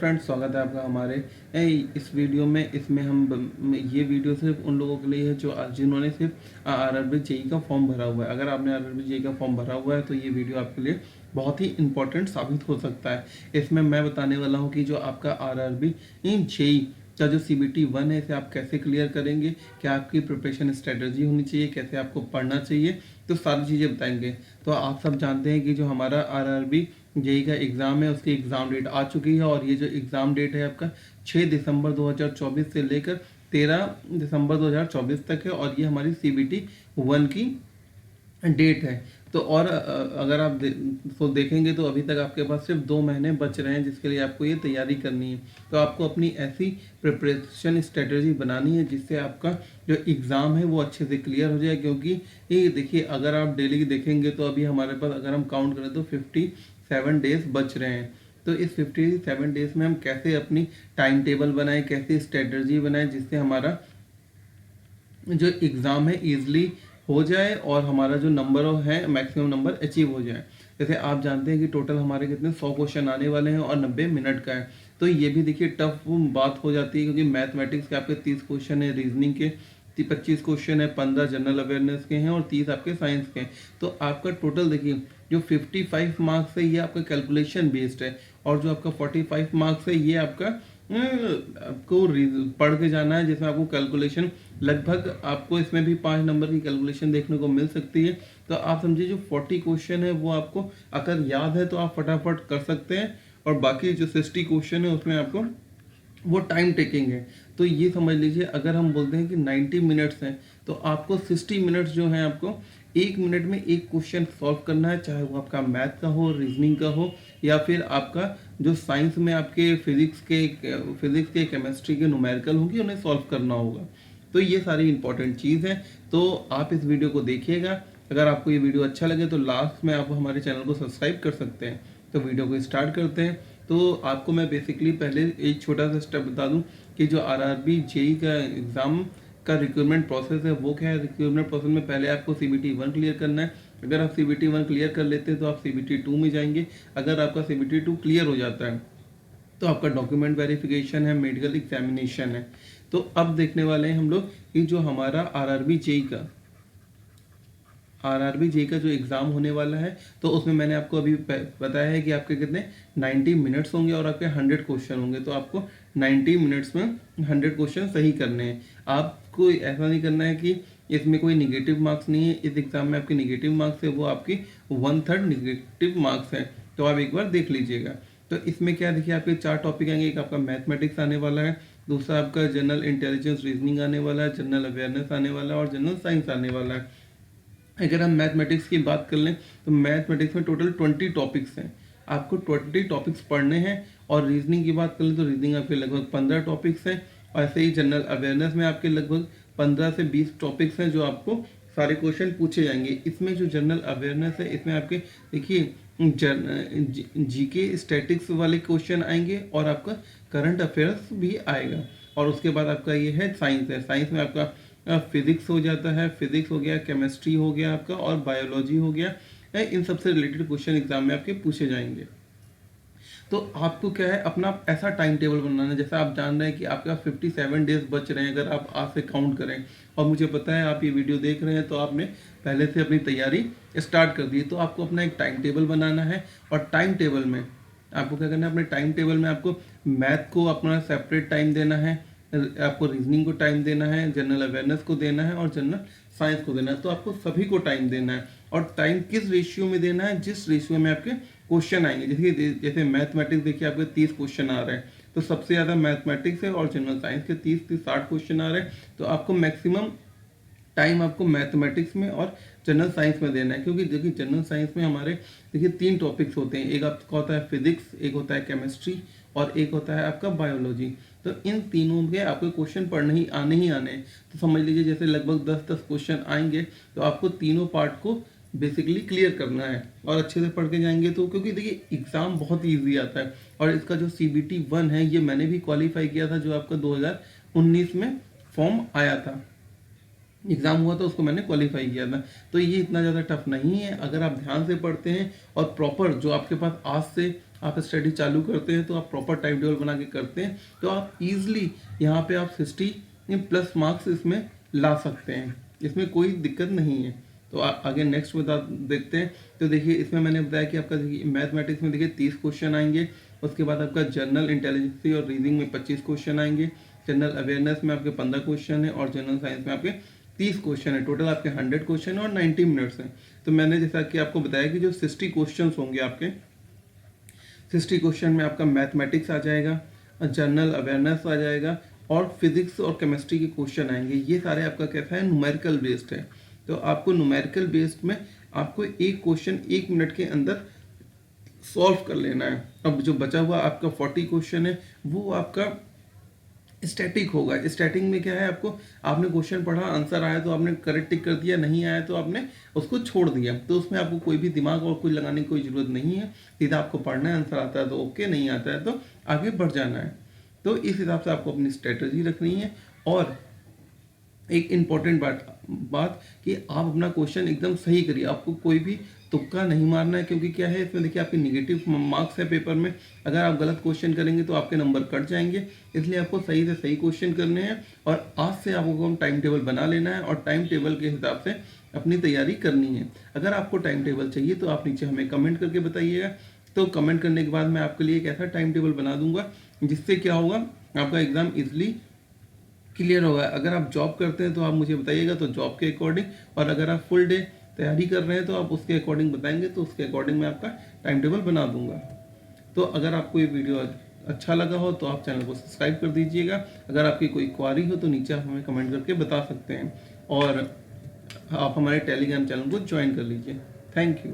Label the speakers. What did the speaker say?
Speaker 1: Friends, स्वागत है आपका हमारे इस वीडियो में। इसमें हम ये वीडियो सिर्फ उन लोगों के लिए है जो जिन्होंने सिर्फ आरआरबी जेई का फॉर्म भरा हुआ है। अगर आपने आरआरबी जेई का फॉर्म भरा हुआ है तो ये वीडियो आपके लिए बहुत ही इंपॉर्टेंट साबित हो सकता है। इसमें मैं बताने वाला हूँ कि जो आपका आरआरबी जेई का जो CBT 1 है इसे आप कैसे क्लियर करेंगे, क्या आपकी प्रिपरेशन स्ट्रेटजी होनी चाहिए, कैसे आपको पढ़ना चाहिए, तो सारी चीज़ें बताएंगे। तो आप सब जानते हैं कि जो हमारा आरआरबी जेई का एग्ज़ाम है उसकी एग्ज़ाम डेट आ चुकी है, और ये जो एग्ज़ाम डेट है आपका 6 दिसंबर 2024 से लेकर 13 दिसंबर 2024 तक है, और ये हमारी CBT 1 की डेट है। तो और अगर आप देखेंगे तो अभी तक आपके पास सिर्फ 2 महीने बच रहे हैं जिसके लिए आपको ये तैयारी करनी है। तो आपको अपनी ऐसी प्रिपरेशन स्ट्रेटजी बनानी है जिससे आपका जो एग्ज़ाम है वो अच्छे से क्लियर हो जाए। क्योंकि ये देखिए, अगर आप डेली देखेंगे तो अभी हमारे पास अगर हम काउंट करें तो 57 डेज बच रहे हैं। तो इस 57 डेज में हम कैसे अपनी टाइम टेबल बनाएं, कैसे स्ट्रेटजी बनाएं जिससे हमारा जो एग्ज़ाम है ईजिली हो जाए और हमारा जो नंबर है मैक्सिमम नंबर अचीव हो जाए। जैसे आप जानते हैं कि टोटल हमारे कितने 100 क्वेश्चन आने वाले हैं और 90 मिनट का है। तो ये भी देखिए टफ बात हो जाती है, क्योंकि मैथमेटिक्स के आपके 30 क्वेश्चन है, रीजनिंग के 25 क्वेश्चन है, 15 जनरल अवेयरनेस के हैं और 30 आपके साइंस के हैं। तो आपका टोटल देखिए जो 55 मार्क्स है ये आपका कैलकुलेशन बेस्ड है, और जो आपका 45 मार्क्स है ये आपका आपको पढ़ के जाना है, जिसमें आपको कैलकुलेशन लगभग आपको इसमें भी 5 नंबर की कैलकुलेशन देखने को मिल सकती है। तो आप समझिए जो 40 क्वेश्चन है वो आपको अगर याद है तो आप फटाफट कर सकते हैं, और बाकी जो 60 क्वेश्चन है उसमें आपको वो टाइम टेकिंग है। तो ये समझ लीजिए, अगर हम बोलते हैं कि 90 मिनट्स हैं तो आपको 60 मिनट्स जो है आपको 1 मिनट में एक क्वेश्चन सॉल्व करना है, चाहे वो आपका मैथ का हो, रीजनिंग का हो, या फिर आपका जो साइंस में आपके फिजिक्स के केमिस्ट्री के न्यूमेरिकल होंगे उन्हें सॉल्व करना होगा। तो ये सारी इंपॉर्टेंट चीज़ है। तो आप इस वीडियो को देखिएगा। अगर आपको ये वीडियो अच्छा लगे तो लास्ट में आप हमारे चैनल को सब्सक्राइब कर सकते हैं। तो वीडियो को स्टार्ट करते हैं। तो आपको मैं बेसिकली पहले एक छोटा सा स्टेप बता दूं कि जो आरआरबी जेई का एग्ज़ाम का रिक्रूटमेंट प्रोसेस है वो क्या है। रिक्रूटमेंट प्रोसेस में पहले आपको CBT 1 क्लियर करना है। अगर आप CBT 1 क्लियर कर लेते हैं तो आप CBT 2 में जाएंगे। अगर आपका CBT 2 क्लियर हो जाता है तो आपका डॉक्यूमेंट वेरिफिकेशन है, मेडिकल एग्जामिनेशन है। तो अब देखने वाले हैं हम लोग कि जो हमारा आरआरबी जेई का जो एग्ज़ाम होने वाला है, तो उसमें मैंने आपको अभी बताया है कि आपके कितने 90 मिनट्स होंगे और आपके 100 क्वेश्चन होंगे। तो आपको 90 मिनट्स में 100 क्वेश्चन सही करने हैं। आपको ऐसा नहीं करना है कि इसमें कोई निगेटिव मार्क्स नहीं है। इस एग्ज़ाम में आपके निगेटिव मार्क्स है वो आपकी 1/3 निगेटिव मार्क्स है। तो आप एक बार देख लीजिएगा। तो इसमें क्या देखिए, आपके 4 टॉपिक आएंगे। एक आपका मैथमेटिक्स आने वाला है, दूसरा आपका जनरल इंटेलिजेंस रीजनिंग आने वाला है, जनरल अवेयरनेस आने वाला है और जनरल साइंस आने वाला है। अगर हम मैथमेटिक्स की बात कर लें तो मैथमेटिक्स में टोटल 20 टॉपिक्स हैं। आपको 20 टॉपिक्स पढ़ने हैं। और रीजनिंग की बात कर लें तो रीजनिंग आपके लगभग 15 टॉपिक्स हैं। और ऐसे ही जनरल अवेयरनेस में आपके लगभग 15 से 20 टॉपिक्स हैं जो आपको सारे क्वेश्चन पूछे जाएंगे। इसमें जो जनरल अवेयरनेस है इसमें आपके देखिए जीके स्टैटिक्स वाले क्वेश्चन आएंगे और आपका करंट अफेयर्स भी आएगा। और उसके बाद आपका ये है साइंस है। साइंस में आपका फिजिक्स हो जाता है, फिजिक्स हो गया, केमिस्ट्री हो गया आपका, और बायोलॉजी हो गया। इन सबसे रिलेटेड क्वेश्चन एग्जाम में आपके पूछे जाएंगे। तो आपको क्या है, अपना ऐसा टाइम टेबल बनाना है। जैसा आप जान रहे हैं कि आपका 57 डेज बच रहे हैं अगर आप आज से काउंट करें, और मुझे पता है आप ये वीडियो देख रहे हैं तो आपने पहले से अपनी तैयारी स्टार्ट कर दी। तो आपको अपना एक टाइम टेबल बनाना है, और टाइम टेबल में आपको क्या करना है, अपने टाइम टेबल में आपको मैथ को अपना सेपरेट टाइम देना है, आपको रीजनिंग को टाइम देना है, जनरल अवेयरनेस को देना है और जनरल साइंस को देना है। तो आपको सभी को टाइम देना है। और टाइम किस रेशियो में देना है, जिस रेशियो में आपके क्वेश्चन आएंगे। जैसे मैथमेटिक्स देखिए आपके 30 क्वेश्चन आ रहे हैं, तो सबसे ज़्यादा मैथमेटिक्स है, और जनरल साइंस के 30-60 क्वेश्चन आ रहे हैं। तो आपको मैक्सिमम टाइम आपको मैथमेटिक्स में और जनरल साइंस में देना है। क्योंकि देखिए जनरल साइंस में हमारे देखिए 3 टॉपिक्स होते हैं। एक आपका होता है फिजिक्स, एक होता है केमिस्ट्री और एक होता है आपका बायोलॉजी। तो इन तीनों के आपको क्वेश्चन पढ़ने ही आने हैं। तो समझ लीजिए जैसे लगभग 10-10 क्वेश्चन आएंगे, तो आपको तीनों पार्ट को बेसिकली क्लियर करना है और अच्छे से पढ़ के जाएंगे। तो क्योंकि देखिए एग्ज़ाम बहुत ईजी आता है, और इसका जो CBT 1 है ये मैंने भी क्वालिफाई किया था, जो आपका 2019 में फॉर्म आया था, एग्ज़ाम हुआ था, उसको मैंने क्वालिफाई किया था। तो ये इतना ज़्यादा टफ नहीं है अगर आप ध्यान से पढ़ते हैं और प्रॉपर जो आपके पास आज से आप स्टडी चालू करते हैं तो आप प्रॉपर टाइम टेबल बना के करते हैं तो आप ईजिली यहाँ पे आप 60+ मार्क्स इसमें ला सकते हैं, इसमें कोई दिक्कत नहीं है। तो आगे नेक्स्ट देखते हैं। तो देखिए इसमें मैंने बताया कि आपका देखिए मैथमेटिक्स में देखिए 30 क्वेश्चन आएंगे, उसके बाद आपका जनरल इंटेलिजेंस और रीजनिंग में 25 क्वेश्चन आएंगे, जनरल अवेयरनेस में आपके 15 क्वेश्चन है और जनरल साइंस में आपके 30 क्वेश्चन है। टोटल आपके 100 क्वेश्चन और 90 मिनट्स हैं। तो मैंने जैसा कि आपको बताया कि जो 60 क्वेश्चन होंगे आपके 60 क्वेश्चन में आपका मैथमेटिक्स आ जाएगा, जनरल अवेयरनेस आ जाएगा और फिजिक्स और केमिस्ट्री के क्वेश्चन आएंगे। ये सारे आपका कैसा है, न्यूमेरिकल बेस्ड है। तो आपको न्यूमेरिकल बेस्ड में आपको एक क्वेश्चन 1 मिनट के अंदर सॉल्व कर लेना है। अब जो बचा हुआ आपका 40 क्वेश्चन है वो आपका स्टैटिक होगा। स्टैटिक में क्या है, आपको आपने क्वेश्चन पढ़ा, आंसर आया तो आपने करेक्ट टिक कर दिया, नहीं आया तो आपने उसको छोड़ दिया। तो उसमें आपको कोई भी दिमाग और कोई लगाने की कोई ज़रूरत नहीं है, सीधा आपको पढ़ना है, आंसर आता है तो ओके, नहीं आता है तो आगे बढ़ जाना है। तो इस हिसाब से आपको अपनी स्ट्रेटजी रखनी है। और एक इम्पॉर्टेंट बात कि आप अपना क्वेश्चन एकदम सही करिए, आपको कोई भी तुक्का नहीं मारना है। क्योंकि क्या है इसमें देखिए आपके नेगेटिव मार्क्स है पेपर में, अगर आप गलत क्वेश्चन करेंगे तो आपके नंबर कट जाएंगे। इसलिए आपको सही से सही क्वेश्चन करने हैं और आज से आपको टाइम टेबल बना लेना है और टाइम टेबल के हिसाब से अपनी तैयारी करनी है। अगर आपको टाइम टेबल चाहिए तो आप नीचे हमें कमेंट करके बताइएगा। तो कमेंट करने के बाद मैं आपके लिए एक ऐसा टाइम टेबल बना दूंगा जिससे क्या होगा, आपका एग्जाम इजिली क्लियर होगा। अगर आप जॉब करते हैं तो आप मुझे बताइएगा तो जॉब के अकॉर्डिंग, और अगर आप फुल डे तैयारी कर रहे हैं तो आप उसके अकॉर्डिंग बताएंगे तो उसके अकॉर्डिंग मैं आपका टाइम टेबल बना दूंगा। तो अगर आपको ये वीडियो अच्छा लगा हो तो आप चैनल को सब्सक्राइब कर दीजिएगा। अगर आपकी कोई क्वारी हो तो नीचे आप हमें कमेंट करके बता सकते हैं और आप हमारे टेलीग्राम चैनल को ज्वाइन कर लीजिए। Thank you.